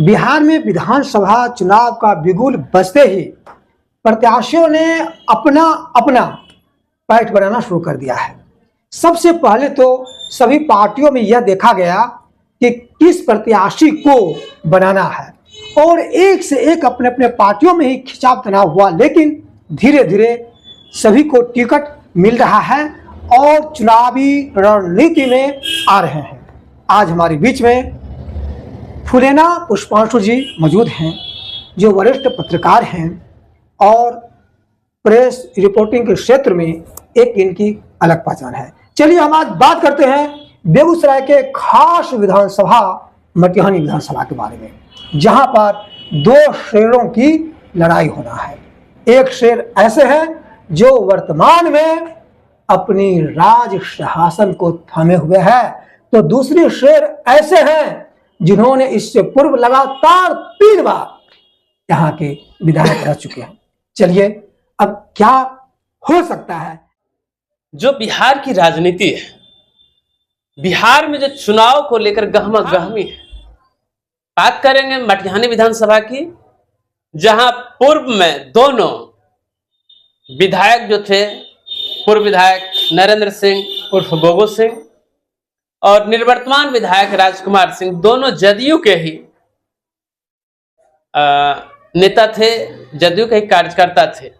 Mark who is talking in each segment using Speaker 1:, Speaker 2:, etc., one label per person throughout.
Speaker 1: बिहार में विधानसभा चुनाव का बिगुल बजते ही प्रत्याशियों ने अपना अपना पैठ बनाना शुरू कर दिया है। सबसे पहले तो सभी पार्टियों में यह देखा गया कि किस प्रत्याशी को बनाना है और एक से एक अपने अपने पार्टियों में ही खिंचाव तनाव हुआ, लेकिन धीरे धीरे सभी को टिकट मिल रहा है और चुनावी रणनीति में आ रहे हैं। आज हमारे बीच में फुलेना पुष्पांशु जी मौजूद हैं, जो वरिष्ठ पत्रकार हैं और प्रेस रिपोर्टिंग के क्षेत्र में एक इनकी अलग पहचान है। चलिए हम आज बात करते हैं बेगूसराय के खास विधानसभा मटिहानी विधानसभा के बारे में, जहां पर दो शेरों की लड़ाई होना है। एक शेर ऐसे हैं जो वर्तमान में अपनी राज सिंहासन को थामे हुए हैं, तो दूसरी शेर ऐसे हैं जिन्होंने इससे पूर्व लगातार 3 बार यहाँ के विधायक रह चुके हैं। चलिए अब क्या हो सकता है।
Speaker 2: जो बिहार की राजनीति है, बिहार में जो चुनाव को लेकर गहमा गहमी है, बात करेंगे मटिहानी विधानसभा की, जहां पूर्व में दोनों विधायक जो थे, पूर्व विधायक नरेंद्र सिंह उर्फ गोगो सिंह और निवर्तमान विधायक राजकुमार सिंह, दोनों जदयू के ही नेता थे, जदयू के ही कार्यकर्ता थे।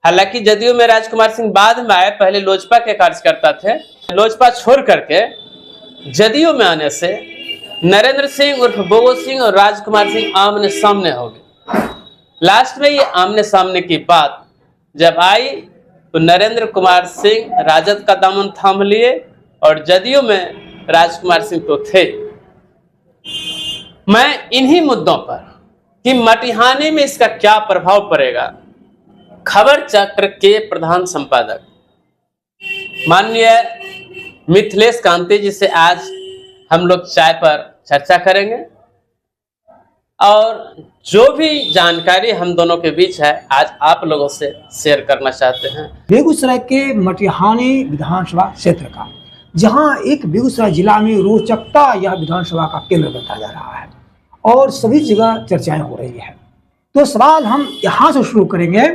Speaker 2: हालांकि जदयू में राजकुमार सिंह बाद में आए, पहले लोजपा के कार्यकर्ता थे। लोजपा छोड़ करके जदयू में आने से नरेंद्र सिंह उर्फ गोगो सिंह और राजकुमार सिंह आमने सामने हो गए। लास्ट में ये आमने सामने की बात जब आई तो नरेंद्र कुमार सिंह राजद का दामन थाम लिए और जदयू में राजकुमार सिंह तो थे। मैं इन्हीं मुद्दों पर कि मटिहानी में इसका क्या प्रभाव पड़ेगा, खबर चक्र के प्रधान संपादक माननीय मिथिलेश कांति जी से आज हम लोग चाय पर चर्चा करेंगे और जो भी जानकारी हम दोनों के बीच है आज आप लोगों से शेयर करना चाहते हैं।
Speaker 1: बेगूसराय के मटिहानी विधानसभा क्षेत्र का, जहां एक बेगूसराय जिला में रोचकता यह विधानसभा का केंद्र बनता जा रहा है और सभी जगह चर्चाएं हो रही है। तो सवाल हम यहां से शुरू करेंगे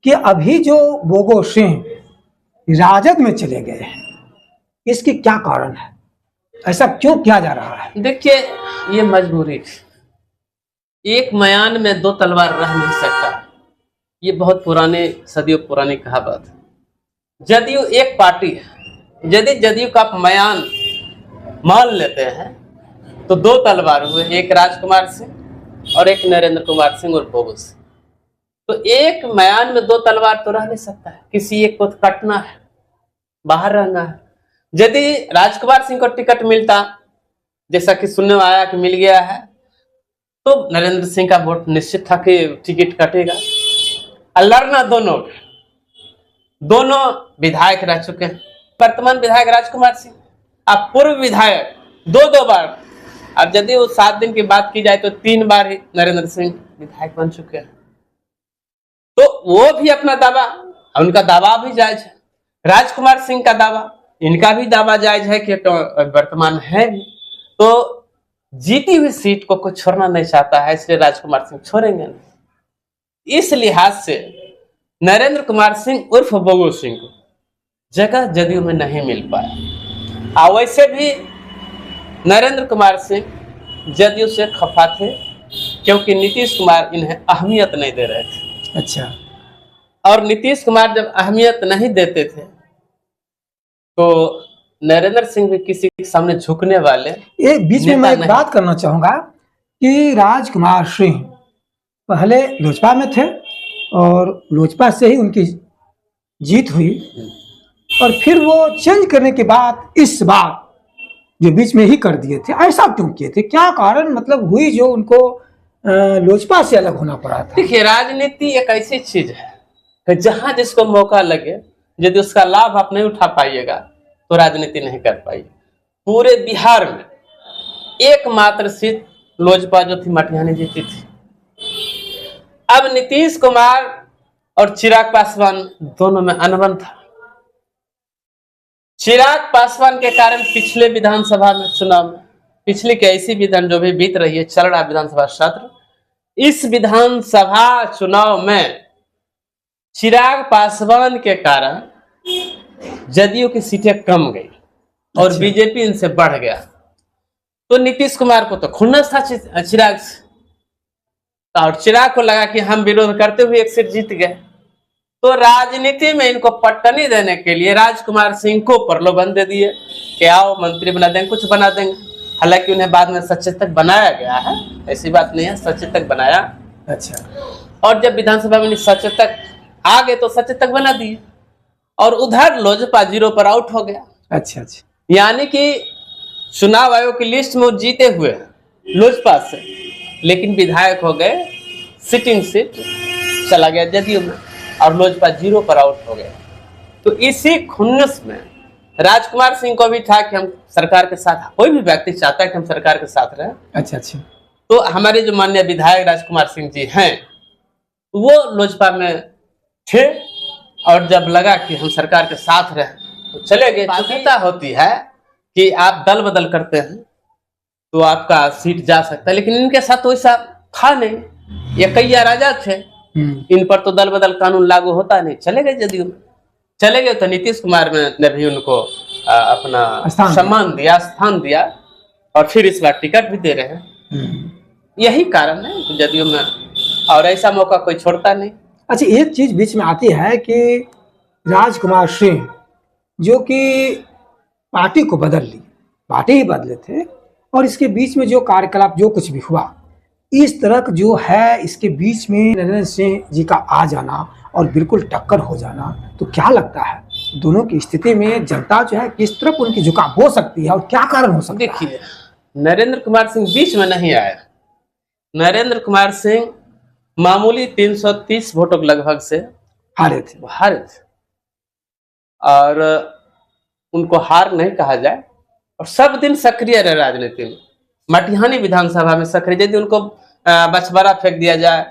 Speaker 1: कि अभी जो गोगो सिंह राजद में चले गए हैं, इसके क्या कारण है, ऐसा क्यों किया जा रहा है?
Speaker 2: देखिए, ये मजबूरी, एक मयान में 2 तलवार रह नहीं सकता, ये बहुत पुराने सदियों पुरानी कहावत है। जदयू एक पार्टी है, यदि जदयू का आप मयान मान लेते हैं तो 2 तलवार हुए, एक राजकुमार सिंह और एक नरेंद्र कुमार सिंह और गोगो सिंह। तो एक मयान में 2 तलवार तो रह नहीं सकता है, किसी एक को कटना है, बाहर रहना है। यदि राजकुमार सिंह को टिकट मिलता, जैसा कि सुनने में आया कि मिल गया है, तो नरेंद्र सिंह का वोट निश्चित था कि टिकट कटेगा। लड़ना दोनों विधायक रह चुके हैं। वर्तमान विधायक राजकुमार सिंह, अब पूर्व विधायक 2 बार, अब यदि वो 7 दिन की बात की जाए तो 3 बार ही नरेंद्र सिंह विधायक बन चुके हैं। तो वो भी अपना दावा, उनका दावा भी जायज है। राजकुमार सिंह का दावा, इनका भी दावा जायज है कि तो वर्तमान है भी, तो जीती हुई सीट को कोई छोड़ना नहीं चाहता है, इसलिए राजकुमार सिंह छोड़ेंगे नहीं। इस लिहाज से नरेंद्र कुमार सिंह उर्फ गोगो सिंह को जगह जदयू में नहीं मिल पाया। और वैसे भी नरेंद्र कुमार सिंह जदयू से खफा थे क्योंकि नीतीश कुमार इन्हें अहमियत नहीं दे रहे थे।
Speaker 1: अच्छा,
Speaker 2: और नीतीश कुमार जब अहमियत नहीं देते थे तो नरेंद्र सिंह भी किसी के सामने झुकने वाले
Speaker 1: एक बीच में मैं एक बात करना चाहूंगा कि राजकुमार सिंह पहले लोजपा में थे और लोजपा से ही उनकी जीत हुई और फिर वो चेंज करने के बाद इस बार जो बीच में ही कर दिए थे, ऐसा क्यों किए थे, क्या कारण मतलब हुई जो उनको लोजपा से अलग होना पड़ा था?
Speaker 2: देखिए, राजनीति एक ऐसी चीज है कि जहां जिसको मौका लगे, यदि उसका लाभ आप नहीं उठा पाइएगा तो राजनीति नहीं कर पाइए। पूरे बिहार में एकमात्र सीट लोजपा जो थी मटिहानी जीती थी। अब नीतीश कुमार और चिराग पासवान दोनों में अनबन था। चिराग पासवान के कारण पिछले विधानसभा में चुनाव में पिछली के ऐसी विधान जो भी बीत रही है, चल रहा विधानसभा सत्र, इस विधानसभा चुनाव में चिराग पासवान के कारण जदयू की सीटें कम गई और
Speaker 1: अच्छा।
Speaker 2: बीजेपी इनसे बढ़ गया। तो नीतीश कुमार को तो खुन्नस था चिराग से, और चिराग को लगा कि हम विरोध करते हुए एक सीट जीत गए। तो राजनीति में इनको पटकनी देने के लिए राजकुमार सिंह को प्रलोभन दे दिए कि आओ मंत्री बना देंगे, कुछ बना देंगे। हालांकि उन्हें बाद में सचेतक बनाया गया है, ऐसी बात नहीं है, सचेतक बनाया।
Speaker 1: अच्छा।
Speaker 2: और जब विधानसभा में सचेतक आ गए तो सचेतक बना दिए, और उधर लोजपा 0 पर आउट हो गया।
Speaker 1: अच्छा अच्छा।
Speaker 2: यानी कि चुनाव आयोग की लिस्ट में वो जीते हुए लोजपा से, लेकिन विधायक हो गए, सिटिंग सीट चला गया जदयू में, और लोजपा 0 पर आउट हो गया। तो इसी खुन्नस में राजकुमार सिंह को भी था कि हम सरकार के साथ, कोई भी व्यक्ति चाहता है कि हम सरकार के साथ रहें।
Speaker 1: अच्छा अच्छा।
Speaker 2: तो हमारे जो माननीय विधायक राजकुमार सिंह जी हैं, वो लोजपा में थे, और जब लगा कि हम सरकार के साथ रहें तो चले गए। बाध्यता होती है कि आप दल बदल करते हैं तो आपका सीट जा सकता है, लेकिन इनके साथ तो ऐसा था नहीं, ये कैया राजा थे, इन पर तो दल बदल कानून लागू होता नहीं। चले गए जदयू में, चले गए तो नीतीश कुमार ने भी उनको अपना सम्मान दिया, स्थान दिया, और फिर इस बार टिकट भी दे रहे हैं। यही कारण है जदयू में, और ऐसा मौका कोई छोड़ता नहीं।
Speaker 1: अच्छा, एक चीज बीच में आती है कि राजकुमार सिंह जो कि पार्टी को बदल ली, पार्टी ही बदले थे, और इसके बीच में जो कार्यकलाप जो कुछ भी हुआ, इस तरह जो है, इसके बीच में नरेंद्र सिंह जी का आ जाना और बिल्कुल टक्कर हो जाना, तो क्या लगता है दोनों की स्थिति में जनता जो है किस तरफ उनकी झुकाव हो सकती है और क्या कारण हो सकता है?
Speaker 2: देखिए, नरेंद्र कुमार सिंह बीच में नहीं आया। नरेंद्र कुमार सिंह मामूली 330 वोटों के लगभग से हारे थे, और उनको हार नहीं कहा जाए, और सब दिन सक्रिय रहे राजनीति में। मटिहानी विधानसभा में सक्रिय, यदि उनको बछवाड़ा फेंक दिया जाए,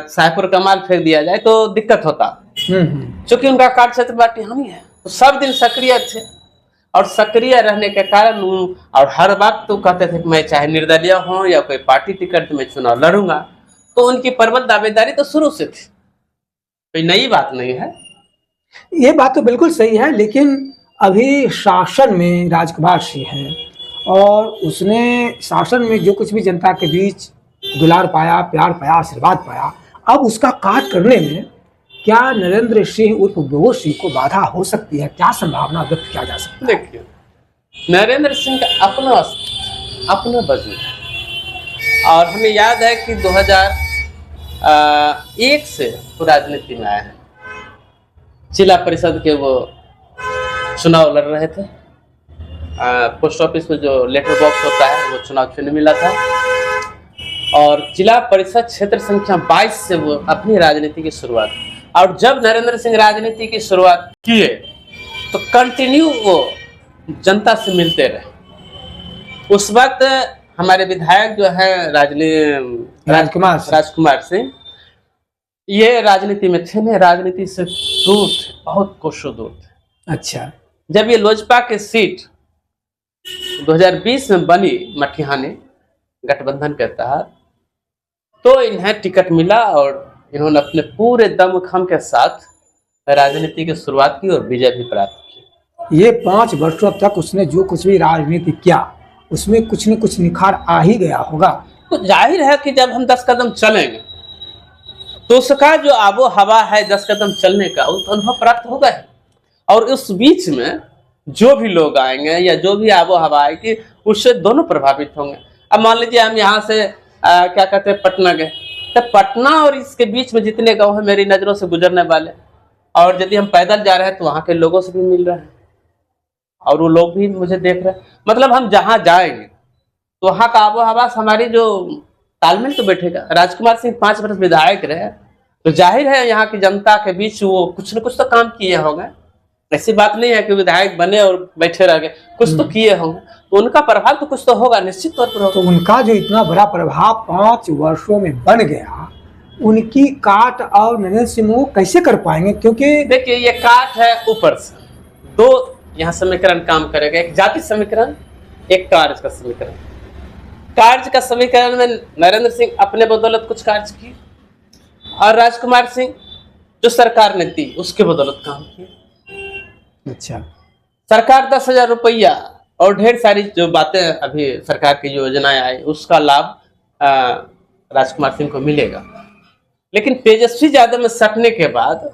Speaker 2: सायपुर कमाल फेंक दिया जाए तो दिक्कत होता, क्योंकि उनका कार्य क्षेत्र मटिहानी है। तो सब दिन सक्रिय थे, और सक्रिय रहने के कारण और हर बात तो कहते थे कि मैं चाहे निर्दलीय हूं या कोई पार्टी टिकट में चुनाव लड़ूंगा, तो उनकी प्रबल दावेदारी तो शुरू से थी, कोई नई बात नहीं है।
Speaker 1: ये बात तो बिल्कुल सही है, लेकिन अभी शासन में राजकुमार सिंह है, और उसने शासन में जो कुछ भी जनता के बीच दुलार पाया, प्यार पाया, आशीर्वाद पाया, अब उसका काट करने में क्या नरेंद्र सिंह उर्फ बोस सिंह को बाधा हो सकती है? क्या संभावना व्यक्त किया जा सकता है?
Speaker 2: देखिए, नरेंद्र सिंह का अपना वजूद है, और हमें याद है कि 2001 से वो राजनीति में आए हैं। जिला परिषद के वो चुनाव लड़ रहे थे, पोस्ट ऑफिस में जो लेटर बॉक्स होता है वो चुनाव चिन्ह मिला था, और जिला परिषद क्षेत्र संख्या 22 से वो अपनी राजनीति की शुरुआत। और जब नरेंद्र सिंह राजनीति की शुरुआत किए तो कंटिन्यू वो जनता से मिलते रहे। उस वक्त हमारे विधायक जो है राजकुमार सिंह, ये राजनीति में थे नहीं, राजनीति से दूर थे, बहुत कोसों दूर थे।
Speaker 1: अच्छा।
Speaker 2: जब ये लोजपा की सीट 2020 में बनी मटिहानी गठबंधन के तहत, तो इन्हें टिकट मिला, और इन्होंने अपने पूरे दमखम के साथ राजनीति की शुरुआत की और विजय भी प्राप्त की।
Speaker 1: ये 5 वर्षों तक उसने जो कुछ भी राजनीति किया, उसमें कुछ न कुछ निखार आ ही गया होगा।
Speaker 2: तो जाहिर है कि जब हम 10 कदम चलेंगे तो उसका जो आबो हवा है 10 कदम चलने का, उस अनुभव प्राप्त होगा है। और उस बीच में जो भी लोग आएंगे या जो भी आबो हवा आएगी, उससे दोनों प्रभावित होंगे। अब मान लीजिए हम यहाँ से क्या कहते हैं पटना गए, तो पटना और इसके बीच में जितने गांव हैं मेरी नज़रों से गुजरने वाले, और यदि हम पैदल जा रहे हैं तो वहाँ के लोगों से भी मिल रहे हैं, और वो लोग भी मुझे देख रहे हैं। मतलब हम जहाँ जाएंगे तो वहाँ का आबो हवा हमारी जो तालमेल तो बैठेगा। राजकुमार सिंह 5 वर्ष विधायक रहे, तो जाहिर है यहाँ की जनता के बीच वो कुछ न कुछ तो काम किए होंगे। ऐसी बात नहीं है कि विधायक बने और बैठे रह गए, कुछ तो किए होंगे, तो उनका प्रभाव तो कुछ तो होगा, निश्चित तौर पर होगा।
Speaker 1: तो उनका जो इतना बड़ा प्रभाव 5 वर्षों में बन गया, उनकी काट और नरेंद्र सिंह वो कैसे कर पाएंगे? क्योंकि
Speaker 2: देखिए, ये काट है ऊपर से, 2 यहाँ समीकरण काम करेगा, एक जाति समीकरण एक कार्य का समीकरण। कार्य का समीकरण में नरेंद्र सिंह अपने बदौलत कुछ कार्य किए और राजकुमार सिंह जो सरकार ने दी उसके बदौलत काम किए।
Speaker 1: अच्छा,
Speaker 2: सरकार 10,000 रुपया और ढेर सारी जो बातें अभी सरकार की योजनाएं आई उसका लाभ राजकुमार सिंह को मिलेगा। लेकिन तेजस्वी यादव में सटने के बाद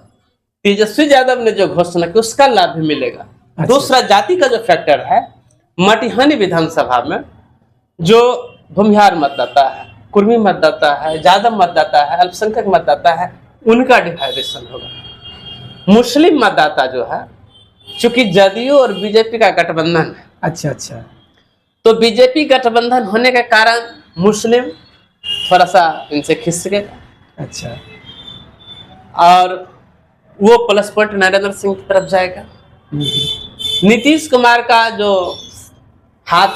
Speaker 2: तेजस्वी यादव ने जो घोषणा की उसका लाभ भी मिलेगा।
Speaker 1: अच्छा।
Speaker 2: दूसरा जाति का जो फैक्टर है, मटिहानी विधानसभा में जो भूमिहार मतदाता है, कुर्मी मतदाता है, यादव मतदाता है, अल्पसंख्यक मतदाता है, उनका डिवाइडेशन होगा। मुस्लिम मतदाता जो है, चूंकि जदयू और बीजेपी का गठबंधन है,
Speaker 1: अच्छा अच्छा,
Speaker 2: तो बीजेपी गठबंधन होने के कारण मुस्लिम थोड़ा सा इनसे खिसक गए।
Speaker 1: अच्छा,
Speaker 2: और वो प्लस पॉइंट नरेंद्र सिंह की तरफ जाएगा। नीतीश कुमार का जो हाथ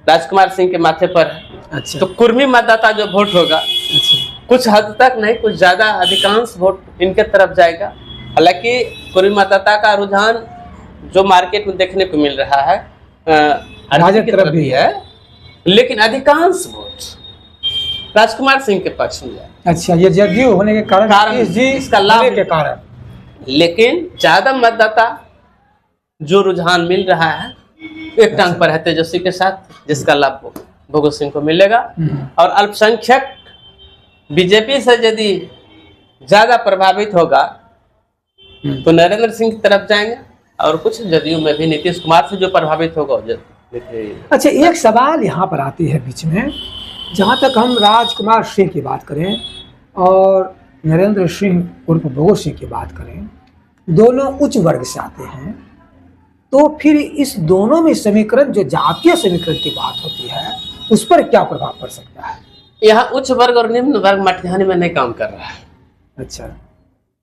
Speaker 2: राजकुमार सिंह के माथे पर है,
Speaker 1: अच्छा,
Speaker 2: तो कुर्मी मतदाता जो वोट होगा
Speaker 1: अच्छा,
Speaker 2: कुछ हद तक नहीं, कुछ ज्यादा अधिकांश वोट इनके तरफ जाएगा। हालांकि कुर्मी मतदाता का रुझान जो मार्केट में देखने को मिल रहा है
Speaker 1: राजद
Speaker 2: की
Speaker 1: तरफ भी
Speaker 2: है, लेकिन अधिकांश वोट राजकुमार सिंह के पक्ष में जाए।
Speaker 1: अच्छा, ये जदयू होने के कारण नीतीश जी
Speaker 2: इसका लाभ
Speaker 1: होने के कारण,
Speaker 2: लेकिन ज्यादा मतदाता जो रुझान मिल रहा है एक टांग पर है तेजस्वी के साथ, जिसका लाभ भगत सिंह को मिलेगा। और अल्पसंख्यक बीजेपी से यदि ज्यादा प्रभावित होगा तो नरेंद्र सिंह की तरफ जाएंगे, और कुछ जदयू में भी नीतीश कुमार से जो प्रभावित होगा।
Speaker 1: अच्छा, एक सवाल यहाँ पर आती है बीच में, जहाँ तक हम राजकुमार सिंह की बात करें और नरेंद्र सिंह उर्फ भगत सिंह की बात करें, दोनों उच्च वर्ग से आते हैं, तो फिर इस दोनों में समीकरण जो जातीय समीकरण की बात होती है उस पर क्या प्रभाव पड़ सकता है?
Speaker 2: यहाँ उच्च वर्ग और निम्न वर्ग मटिहानी में नहीं काम कर रहा है।
Speaker 1: अच्छा,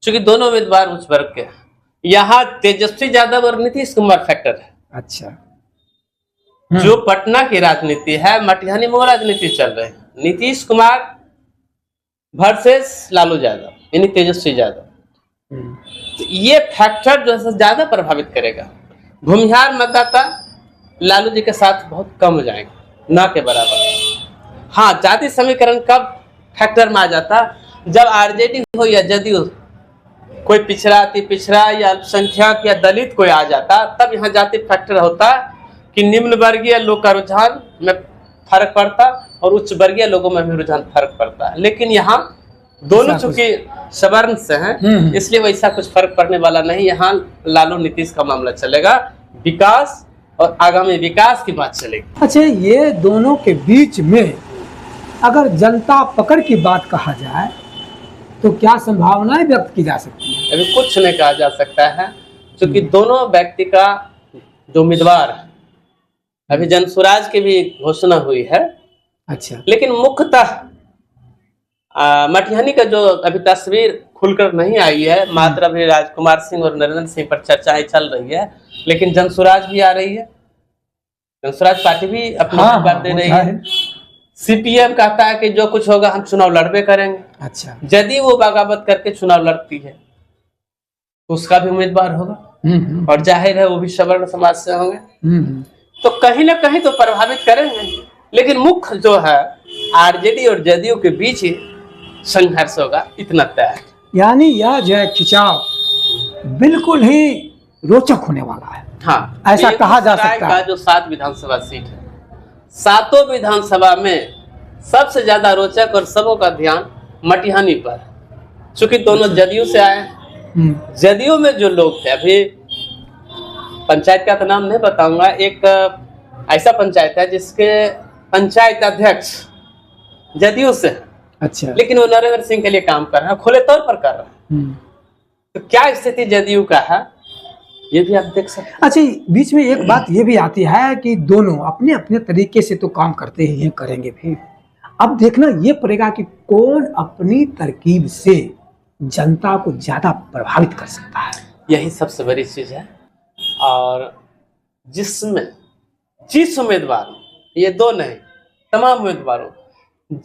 Speaker 2: क्योंकि दोनों उम्मीदवार उच्च वर्ग के हैं। यहाँ तेजस्वी यादव और नीतीश कुमार फैक्टर है।
Speaker 1: अच्छा,
Speaker 2: जो पटना की राजनीति है, मटिहानी में वो राजनीति चल रही है। नीतीश कुमार वर्सेस लालू यादव यानी तेजस्वी यादव, तो ये फैक्टर जो है ज्यादा प्रभावित करेगा। भूमिहार मतदाता लालू जी के साथ बहुत कम हो जाएंगे, ना के बराबर। हाँ, जाति समीकरण कब फैक्टर में आ जाता, जब आरजेडी हो या जदयू कोई पिछड़ा, अति पिछड़ा या अल्पसंख्यक या दलित कोई आ जाता, तब यहाँ जाति फैक्टर होता कि निम्न वर्गीय लोग का रुझान में फर्क पड़ता और उच्च वर्गीय लोगों में भी रुझान फर्क पड़ता है। लेकिन यहाँ दोनों चूंकि सवर्ण से हैं, इसलिए वैसा कुछ फर्क पड़ने वाला नहीं। यहाँ लालू नीतीश का मामला चलेगा, विकास और आगामी विकास की बात चलेगी।
Speaker 1: अच्छा, ये दोनों के बीच में अगर जनता पकड़ की बात कहा जाए तो क्या संभावनाएं व्यक्त की जा सकती है?
Speaker 2: अभी कुछ नहीं कहा जा सकता है, क्योंकि दोनों व्यक्ति का जो उम्मीदवार है, अभी जनसुराज की भी घोषणा हुई है।
Speaker 1: अच्छा,
Speaker 2: लेकिन मुख्यतः मटिहानी का जो अभी तस्वीर खुलकर नहीं आई है, मात्र अभी राजकुमार सिंह और नरेंद्र सिंह पर चर्चाएं चल रही है, लेकिन जनसुराज भी आ रही है। जनसुराज पार्टी भी अपनी बात दे रही है। सीपीएम कहता है कि जो कुछ होगा हम चुनाव लड़बे करेंगे।
Speaker 1: अच्छा,
Speaker 2: यदि वो बगावत करके चुनाव लड़ती है तो उसका भी उम्मीदवार होगा, और जाहिर है वो भी सवर्ण समाज से होंगे, तो कहीं ना कहीं तो प्रभावित करेंगे। लेकिन मुख्य जो है आरजेडी और जदयू के बीच ही संघर्ष होगा, इतना तय है।
Speaker 1: यानी यह जो है खिंचाव बिल्कुल ही रोचक होने वाला है।
Speaker 2: हाँ,
Speaker 1: ऐसा कहा जा सकता है।
Speaker 2: जो 7 विधानसभा सीट है, 7 विधानसभा में सबसे ज्यादा रोचक और सबों का ध्यान मटिहानी पर, चूंकि दोनों जदयू से आए हैं। जदयू में जो लोग थे, अभी पंचायत का तो नाम नहीं बताऊंगा, एक ऐसा पंचायत है जिसके पंचायत अध्यक्ष जदयू से है।
Speaker 1: अच्छा,
Speaker 2: लेकिन वो नरेंद्र सिंह के लिए काम कर रहे हैं, खुले तौर पर कर रहे हैं। तो क्या स्थिति जदयू का है ये भी आप देख सकते हैं।
Speaker 1: अच्छा, बीच में एक बात ये भी आती है कि दोनों अपने अपने तरीके से तो काम करते ही हैं, करेंगे भी। अब देखना ये पड़ेगा कि कौन अपनी तरकीब से जनता को ज्यादा प्रभावित कर सकता है।
Speaker 2: यही सबसे बड़ी चीज है। और जिसमें जिस उम्मीदवार, ये दो नहीं, तमाम उम्मीदवारों,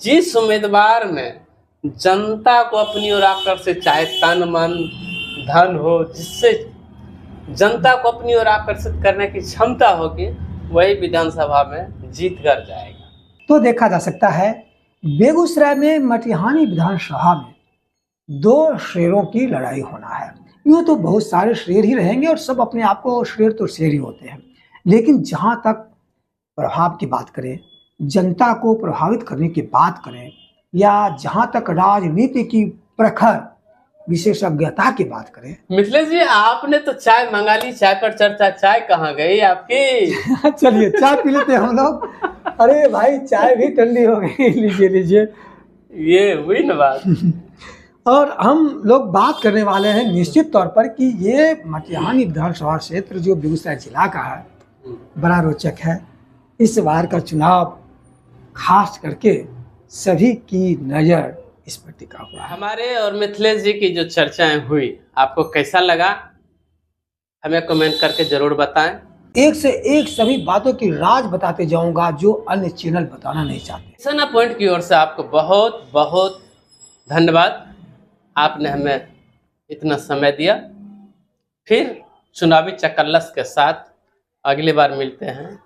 Speaker 2: जिस उम्मीदवार में जनता को अपनी ओर आकर्षित, चाहे तन मन धन हो, जिससे जनता को अपनी ओर आकर्षित करने की क्षमता होगी, वही विधानसभा में जीत कर जाएगा।
Speaker 1: तो देखा जा सकता है बेगूसराय में मटिहानी विधानसभा में दो शेरों की लड़ाई होना है। यूँ तो बहुत सारे शेर ही रहेंगे और सब अपने आप को शेर तो शेर ही होते हैं, लेकिन जहाँ तक प्रभाव की बात करें, जनता को प्रभावित करने की बात करें, या जहाँ तक राजनीति की प्रखर विशेषज्ञता की बात करें।
Speaker 2: मिथिलेश जी, आपने तो चाय मंगा ली, चाय पर चर्चा, चाय कहाँ गई आपकी?
Speaker 1: चलिए चाय पी लेते हैं हम लोग। अरे भाई चाय भी ठंडी हो गई, लीजिए लीजिए।
Speaker 2: ये हुई ना बात।
Speaker 1: और हम लोग बात करने वाले हैं निश्चित तौर पर कि ये मटिहानी विधानसभा क्षेत्र जो बेगूसराय जिला का है बड़ा रोचक है। इस बार का चुनाव खास करके सभी की नज़र इस पर टिका हुआ है।
Speaker 2: हमारे और मिथिलेश जी की जो चर्चाएं हुई, आपको कैसा लगा हमें कमेंट करके जरूर बताएं।
Speaker 1: एक से एक सभी बातों की राज बताते जाऊंगा जो अन्य चैनल बताना नहीं चाहते।
Speaker 2: सना पॉइंट की ओर से आपको बहुत बहुत धन्यवाद। आपने हमें इतना समय दिया। फिर चुनावी चकल्लस के साथ अगली बार मिलते हैं।